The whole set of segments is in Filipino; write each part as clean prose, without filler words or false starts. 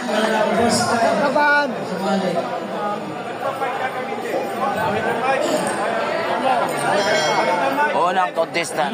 Kaban. Unang contestant.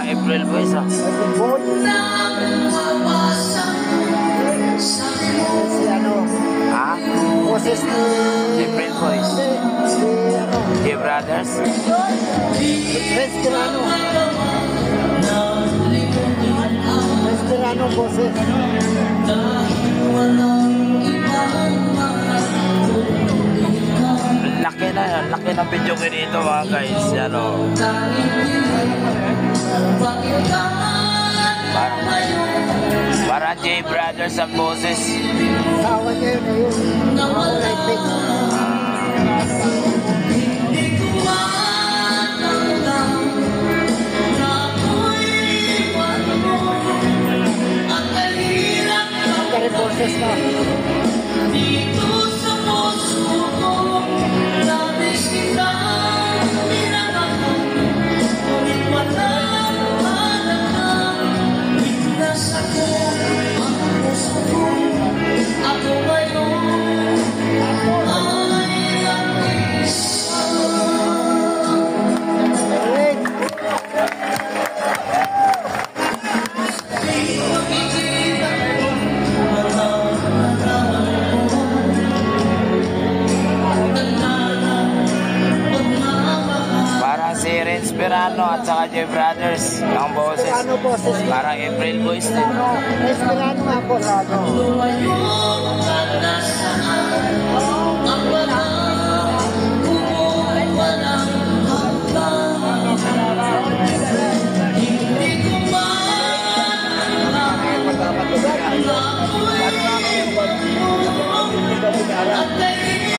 April Boys ah. Si ano? Ha? Boses ni... April Boys. Si ano? J Brothers. Respirano. Respirano boses. Laki na yan. Laki ng video ko dito mga guys. Ano? Para J Brothers ang boses. Tawa niya yun na yun. Kulay pink. Ang boses na. Dito sa puso ko, labis kitang pinangalan, ngunit walang halagang biglas ako ang puso ko. Ako ngayon ay ang isa. Respirano at saka J Brothers ang boses. Respirano boses. Parang April Boys din. Respirano nga po sa ano.